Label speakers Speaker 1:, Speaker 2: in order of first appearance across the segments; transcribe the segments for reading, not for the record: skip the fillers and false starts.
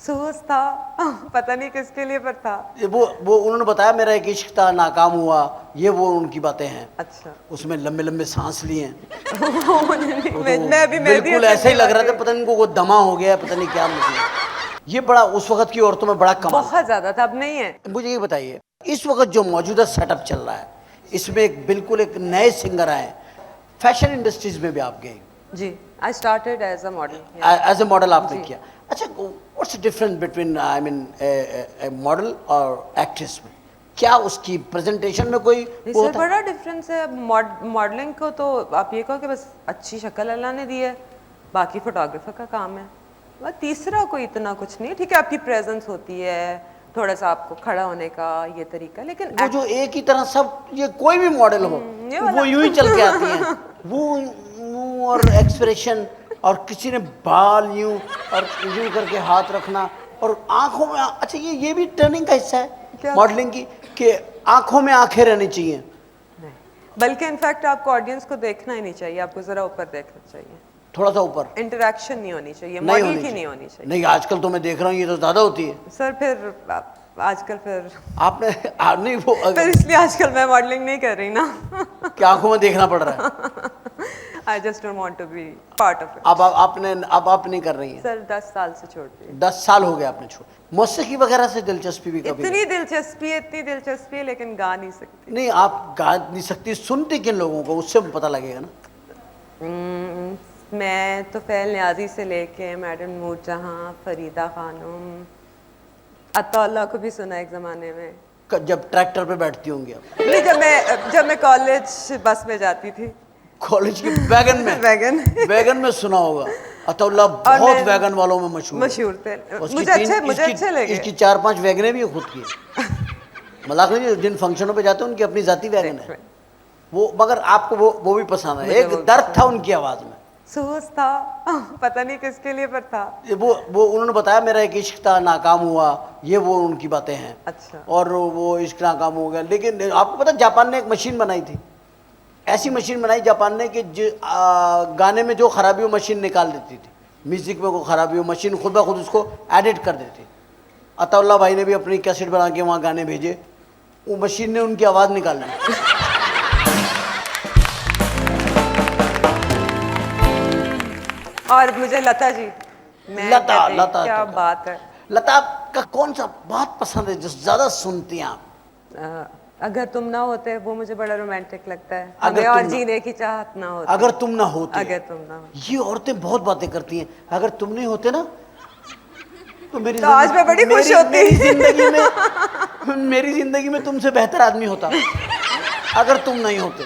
Speaker 1: सोच था पता नहीं किसके लिए पर था।
Speaker 2: वो उन्होंने बताया मेरा एक इश्क था नाकाम हुआ, ये वो उनकी बातें हैं।
Speaker 1: अच्छा
Speaker 2: उसमें लंबे लंबे सांस लिए हैं।
Speaker 1: मैं भी
Speaker 2: बिल्कुल ऐसे ही लग रहा था, पता नहीं इनको वो दमा हो गया है, पता नहीं क्या मतलब। ये बड़ा उस वक्त की औरतों में बड़ा कमाल
Speaker 1: बहुत ज्यादा था, अब नहीं है।
Speaker 2: था। मुझे ये बताइए, इस वक्त जो मौजूदा सेटअप चल रहा है, इसमें एक बिल्कुल एक नए सिंगर आए, फैशन इंडस्ट्रीज में भी आप गए।
Speaker 1: जी, I started as a model.
Speaker 2: As a model आपने
Speaker 1: जी।
Speaker 2: किया। अच्छा, what's the difference between I mean model और एक्ट्रेस में? क्या उसकी प्रेजेंटेशन में कोई
Speaker 1: नहीं
Speaker 2: वो
Speaker 1: सर,
Speaker 2: होता है?
Speaker 1: बड़ा डिफरेंस है। मॉडलिंग को तो आप ये कहो कि बस अच्छी शक्ल अल्लाह ने दी है, बाकी फोटोग्राफर का काम है। बस तीसरा कोई इतना कुछ नहीं है। ठीक है, आपकी प्रेजेंस होती है, थोड़ा सा आपको खड़ा होने का ये तरीका, लेकिन
Speaker 2: वो जो एक ही तरह सब, ये कोई भी मॉडल हो
Speaker 1: ये वाला।
Speaker 2: वो यूं ही चल के आती हैं, वो मुंह और एक्सप्रेशन, और किसी ने बाल यूं और यूं करके हाथ रखना, और आंखों में अच्छा ये भी टर्निंग का हिस्सा है
Speaker 1: क्या?
Speaker 2: मॉडलिंग की, कि आंखों में आंखें रहनी चाहिए।
Speaker 1: नहीं, बल्कि इनफैक्ट आपको ऑडियंस को देखना ही नहीं चाहिए, आपको जरा ऊपर देखना चाहिए।
Speaker 2: थोड़ा सा ऊपर
Speaker 1: इंटरेक्शन नहीं होनी चाहिए,
Speaker 2: नहीं
Speaker 1: मॉडल
Speaker 2: होनी
Speaker 1: की
Speaker 2: चाहिए।
Speaker 1: नहीं होनी चाहिए।
Speaker 2: नहीं, आजकल तो मैं देख रहा हूँ ये तो ज्यादा होती है।
Speaker 1: सर फिर आजकल फिर
Speaker 2: आपने नहीं वो
Speaker 1: फिर इसलिए आजकल मैं मॉडलिंग नहीं कर रही ना।
Speaker 2: क्या आंखों में देखना पड़ रहा है?
Speaker 1: I just don't want to be part of it.
Speaker 2: अब आप नहीं कर रही हैं?
Speaker 1: सर 10 साल से छोड़ दी।
Speaker 2: 10 साल हो गए आपने छोड़। मौसीकी वगैरह से दिलचस्पी भी कभी
Speaker 1: इतनी दिलचस्पी है लेकिन गा नहीं सकती।
Speaker 2: नहीं? आप गा नहीं सकती, सुनती किन लोगों को, उससे पता लगेगा ना।
Speaker 1: मैं तो फैल न्याजी से लेके मैडम नूरजहां, फरीदा खानम, अताउल्लाह को भी सुना एक जमाने में।
Speaker 2: जब ट्रैक्टर पे बैठती होंगी आप?
Speaker 1: नहीं, जब मैं कॉलेज बस में जाती थी।
Speaker 2: कॉलेज की वैगन में? वैगन में सुना होगा। अताउल्लाह बहुत वैगन वालों में मशहूर
Speaker 1: थे।
Speaker 2: उसकी
Speaker 1: मुझे अच्छे लगे।
Speaker 2: इसकी 4-5 वैगनें भी खुद की। मजाक नहीं, जिन फंक्शनों पे जाते हैं उनकी अपनी जाती वैगन है वो, मगर आपको वो भी पसंद है। एक दर्द था उनकी आवाज में।
Speaker 1: सोच था पता नहीं किसके लिए पर था।
Speaker 2: वो उन्होंने बताया मेरा एक इश्क था नाकाम हुआ, ये वो उनकी बातें हैं।
Speaker 1: अच्छा।
Speaker 2: और वो इश्क नाकाम हो गया। लेकिन आपको पता जापान ने एक मशीन बनाई थी, ऐसी मशीन बनाई जापान ने कि गाने में जो खराबी हो मशीन निकाल देती थी, म्यूजिक में कोई खराबी हो मशीन खुद ब खुद उसको एडिट कर देती। अताउल्लाह भाई ने भी अपनी कैसेट बना के वहाँ गाने भेजे, वो मशीन ने उनकी आवाज़ निकाल ली।
Speaker 1: और मुझे लता जी,
Speaker 2: लता
Speaker 1: क्या बात है।
Speaker 2: लता का कौन सा बात पसंद है जो ज्यादा सुनती हैं आप?
Speaker 1: अगर तुम ना होते वो मुझे बड़ा रोमांटिक लगता है।
Speaker 2: अगर
Speaker 1: हमें और
Speaker 2: तुम
Speaker 1: जीने की चाहत ना होती।
Speaker 2: अगर तुम ना होते।
Speaker 1: अगर तुम ना होते।
Speaker 2: ये औरतें बहुत बातें करती हैं, अगर तुम नहीं होते ना तो
Speaker 1: तो आज मैं बड़ी खुश होती।
Speaker 2: मेरी जिंदगी में तुमसे बेहतर आदमी होता अगर तुम नहीं होते।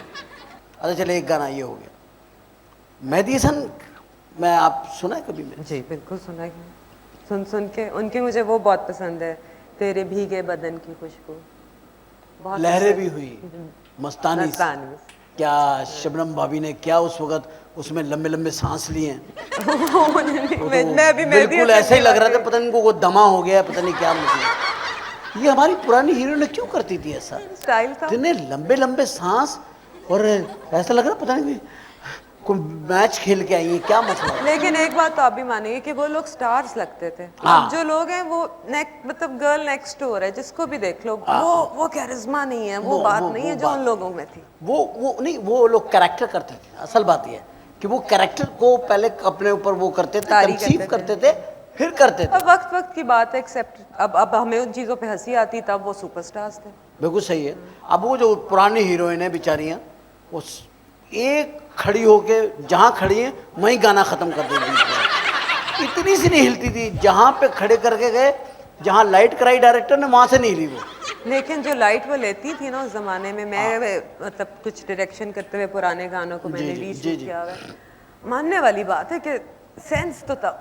Speaker 2: अच्छा चले, एक गाना ये हो गया, मेहदी हसन, मैं आप सुना है कभी? में
Speaker 1: जी बिल्कुल सुना है। सुन के उनकी मुझे वो बहुत पसंद है, तेरे भीगे बदन की खुशबू। बहुत
Speaker 2: लहरें भी हुई मस्तानी से।
Speaker 1: मस्तानी।
Speaker 2: क्या शबनम भाभी ने क्या उस वक्त उसमें लंबे लंबे सांस लिए हैं।
Speaker 1: मैं भी
Speaker 2: बिल्कुल ऐसे ही लग रहा था, पता नहीं इनको वो दमा हो गया, पता नहीं क्या मतलब। ये हमारी पुरानी हीरोइन क्यों करती थी ऐसा?
Speaker 1: स्टाइल था।
Speaker 2: इतने लंबे लंबे सांस, और ऐसा लग रहा पता नहीं कोई मैच खेल के आई है, क्या मसला है?
Speaker 1: लेकिन एक बात तो आप भी मानेंगे कि वो लोग स्टार्स लगते थे।
Speaker 2: हाँ।
Speaker 1: जो लोग हैं वो मतलब गर्ल नेक्स्ट डोर है, जिसको भी देख लो वो कैरिज्मा नहीं है, वो बात नहीं है जो उन लोगों में थी।
Speaker 2: वो नहीं, वो लोग कैरेक्टर करते थे। असल बात ये है कि वो कैरेक्टर को पहले अपने ऊपर वो करते थे, कंसीव करते थे, फिर करते थे।
Speaker 1: अब वक्त की बात है, एक्सेप्ट। अब हमें उन चीजों पे हंसी आती, तब वो सुपरस्टार्स थे।
Speaker 2: बिल्कुल सही है। अब वो जो पुरानी हीरोइन है बेचारियां, वो एक खड़ी होके जहां खड़ी है वहीं गाना खत्म कर देती। इतनी सी नहीं हिलती थी, जहां पे खड़े करके गए, जहां लाइट कराई डायरेक्टर ने वहां से नहीं हिली वो।
Speaker 1: लेकिन जो लाइट वो लेती थी ना उस जमाने में, मैं मतलब कुछ डायरेक्शन करते हुए पुराने गानों को मैंने रीशूट किया हुआ है, मानने वाली बात है कि सेंस तो था,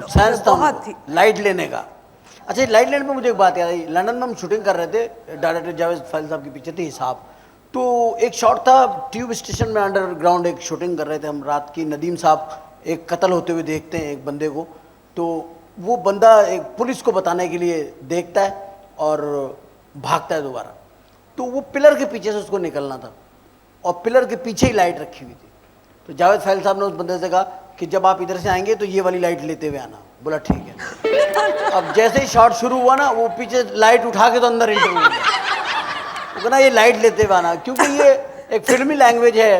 Speaker 2: सेंस
Speaker 1: बहुत थी
Speaker 2: लाइट लेने का। अच्छा, लाइट लेने में मुझे एक बात याद आई। लंदन में हम शूटिंग कर रहे थे, डायरेक्टर जावेद फैल साहब के पीछे थे हिसाब। तो एक शॉट था, ट्यूब स्टेशन में अंडरग्राउंड एक शूटिंग कर रहे थे हम रात की। नदीम साहब एक कत्ल होते हुए देखते हैं एक बंदे को, तो वो बंदा एक पुलिस को बताने के लिए देखता है और भागता है दोबारा। तो वो पिलर के पीछे से उसको निकलना था, और पिलर के पीछे ही लाइट रखी हुई थी। तो जावेद फैल साहब ने उस बंदे से कहा कि जब आप इधर से आएंगे तो ये वाली लाइट लेते हुए आना, बोला ठीक है। अब जैसे ही शॉट शुरू हुआ ना, वो पीछे लाइट उठा के तो अंदर एंटर हो गया। वो कहना ये लाइट लेते हुए आना, क्योंकि ये एक फिल्मी लैंग्वेज है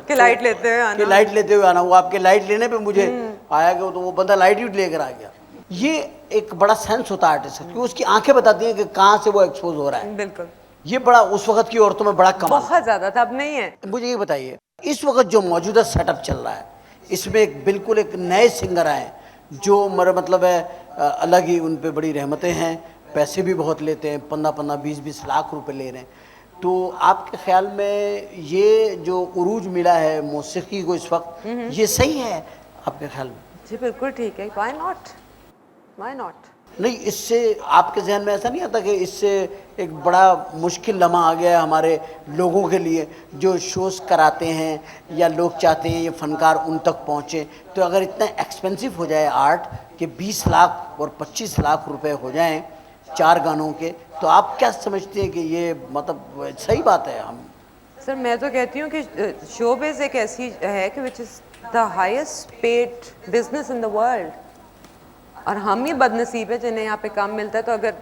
Speaker 1: कि लाइट लेते हुए आना,
Speaker 2: कि लाइट लेते हुए आना। वो आपके लाइट लेने पे मुझे आया कि तो वो बंदा लाइट ही लेकर आ गया। ये एक बड़ा सेंस होता है आर्टिस्ट, क्योंकि उसकी आंखें बताती हैं कि कहाँ से वो एक्सपोज हो रहा है।
Speaker 1: बिल्कुल,
Speaker 2: ये बड़ा उस वक्त की औरतों में बड़ा कमाल।
Speaker 1: बहुत ज्यादा था, अब नहीं है।
Speaker 2: मुझे ये बताइए, इस वक्त जो मौजूदा सेटअप चल रहा है, इसमें एक बिल्कुल एक नए सिंगर आए जो मेरा मतलब है अलग ही, उन पे बड़ी रहमतें हैं, पैसे भी बहुत लेते हैं, 15-15, 20-20 लाख रुपए ले रहे हैं। तो आपके ख्याल में ये जो उरूज मिला है मौसीकी को इस वक्त, ये सही है आपके ख्याल में?
Speaker 1: जी बिल्कुल ठीक है, व्हाई नॉट, व्हाई नॉट।
Speaker 2: नहीं, इससे आपके जहन में ऐसा नहीं आता कि इससे एक बड़ा मुश्किल लम्हा आ गया है हमारे लोगों के लिए जो शोज़ कराते हैं, या लोग चाहते हैं ये फनकार उन तक पहुँचे? तो अगर इतना एक्सपेंसिव हो जाए आर्ट कि 20 लाख और 25 लाख रुपए हो जाएं 4 गानों के, तो आप क्या समझते हैं कि ये मतलब सही बात है? हम
Speaker 1: सर मैं तो कहती हूँ कि शोबिज़ एक ऐसी है कि which is the highest paid business in the world, और हम ही बदनसीब है जिन्हें यहाँ पे काम मिलता है। तो अगर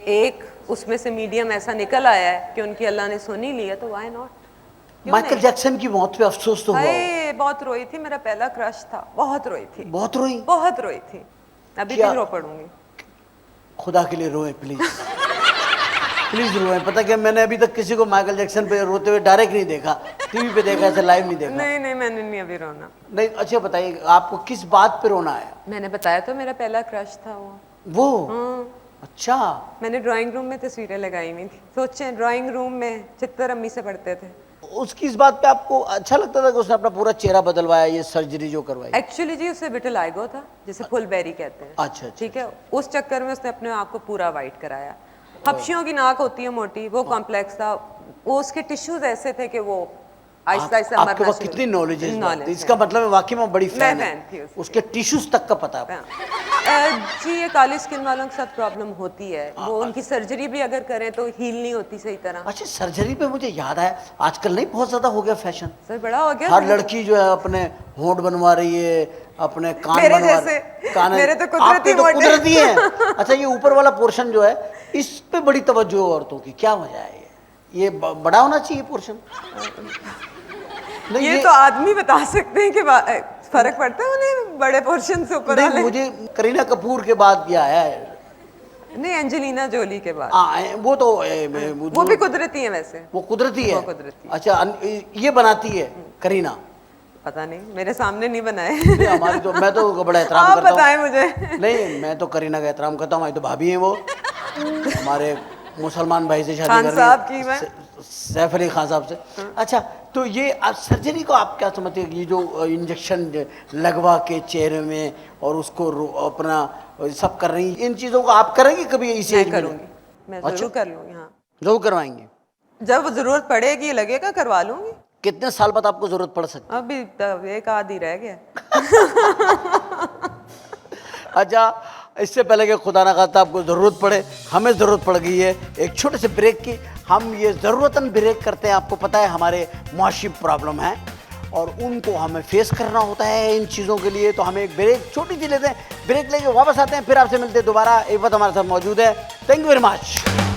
Speaker 1: एक उसमें से मीडियम ऐसा निकल आया है कि उनकी अल्लाह ने सुन ही लिया, तो व्हाई नॉट।
Speaker 2: माइकल जैक्सन की मौत पे अफसोस तो हुआ?
Speaker 1: हाय, बहुत रोई थी, मेरा पहला क्रश था, बहुत रोई थी,
Speaker 2: बहुत रोई?
Speaker 1: बहुत रोई थी, अभी
Speaker 2: क्या?
Speaker 1: भी रो पड़ूंगी।
Speaker 2: खुदा के लिए रोए प्लीज, प्लीज रोए। पता क्या, मैंने अभी तक किसी को माइकल जैक्सन पे रोते हुए डायरेक्ट नहीं देखा, टीवी पे देखा, ऐसे लाइव नहीं देखा।
Speaker 1: नहीं नहीं, मैंने नहीं अभी रोना।
Speaker 2: नहीं, अच्छा बताइए आपको किस बात पे रोना आया?
Speaker 1: मैंने बताया तो मेरा पहला क्रश था
Speaker 2: वो
Speaker 1: हाँ।
Speaker 2: अच्छा,
Speaker 1: मैंने ड्राइंग रूम में तस्वीरें लगाई हुई थी, सोचें ड्राइंग रूम में चित्तर अम्मी से पढ़ते थे।
Speaker 2: उसकी इस बात पे आपको अच्छा लगता था कि उसने अपना पूरा चेहरा बदलवाया, ये सर्जरी जो करवाई?
Speaker 1: एक्चुअली जी उसे विटिलाइगो था, जिसे फुल बेरी कहते हैं।
Speaker 2: अच्छा,
Speaker 1: ठीक है, उस चक्कर में उसने अपने आप को पूरा वाइट कराया। हपशियों की नाक होती है मोटी, वो कॉम्प्लेक्स था, वो उसके टिश्यूज ऐसे थे कि वो आहिस्ता आहिस्ता
Speaker 2: आपके पास कितनी नॉलेज है इसका मतलब है वाकई में बड़ी फैन है, उसके टिश्यूज तक का पता है।
Speaker 1: जी ये काली स्किन वालों के साथ प्रॉब्लम होती है, वो उनकी सर्जरी भी अगर करें तो हील नहीं होती सही तरह।
Speaker 2: अच्छा, सर्जरी पे मुझे याद आया, आजकल नहीं बहुत ज्यादा हो गया फैशन?
Speaker 1: सर बड़ा हो गया,
Speaker 2: हर लड़की जो है अपने होंठ बनवा रही है, अपने कान
Speaker 1: मेरे
Speaker 2: बनवा
Speaker 1: जैसे,
Speaker 2: कान
Speaker 1: मेरे तो कुदरती
Speaker 2: तो
Speaker 1: मोटे।
Speaker 2: कुदरती है। अच्छा, ये ऊपर वाला पोर्शन जो है इस पे बड़ी तवज्जो है औरतों की, क्या वजह है? ये बड़ा होना चाहिए पोर्शन?
Speaker 1: ये तो आदमी बता सकते हैं कि फर्क पड़ता है उन्हें बड़े पोर्शन से ऊपर वाले।
Speaker 2: मुझे करीना कपूर के बाद ये आया है।
Speaker 1: नहीं, एंजेलिना जोली के बाद।
Speaker 2: वो तो
Speaker 1: वो भी कुदरती है वैसे,
Speaker 2: वो कुदरती है।
Speaker 1: वो कुदरती।
Speaker 2: अच्छा, ये बनाती है करीना?
Speaker 1: पता नहीं, मेरे सामने नहीं बनाए।
Speaker 2: हमारी तो, मैं तो बड़ा एहतराम
Speaker 1: आप
Speaker 2: करता हूँ।
Speaker 1: बताएं मुझे।
Speaker 2: नहीं, मैं तो करीना का एहतराम करता हूँ, हमारी तो भाभी हैं वो, हमारे मुसलमान भाई से शादी
Speaker 1: खान
Speaker 2: कर
Speaker 1: साहब की मैं,
Speaker 2: सैफ अली खान साहब से। अच्छा, तो ये सर्जरी को आप क्या समझते हैं? ये जो इंजेक्शन लगवा के चेहरे में और उसको अपना सब कर रही, इन चीज़ों को आप करेंगे कभी? इसी एज में
Speaker 1: करूंगी, मैं जरूर कर लूंगी। हाँ,
Speaker 2: जरूर करवाएंगे, जब
Speaker 1: जरूरत पड़ेगी, लगेगा करवा लूंगी।
Speaker 2: कितने साल बाद आपको जरूरत पड़ सकती है?
Speaker 1: अभी एक आध ही रह गया।
Speaker 2: अच्छा, इससे पहले कि खुदा ना खास्ता आपको ज़रूरत पड़े, हमें ज़रूरत पड़ गई है एक छोटे से ब्रेक की। हम ये ज़रूरतन ब्रेक करते हैं, आपको पता है हमारे मुआशी प्रॉब्लम है और उनको हमें फेस करना होता है इन चीज़ों के लिए, तो हमें एक ब्रेक छोटी सी लेते हैं, ब्रेक लेके वापस आते हैं, फिर आपसे मिलते हैं दोबारा। एक बात हमारे साथ मौजूद है। Thank you very much.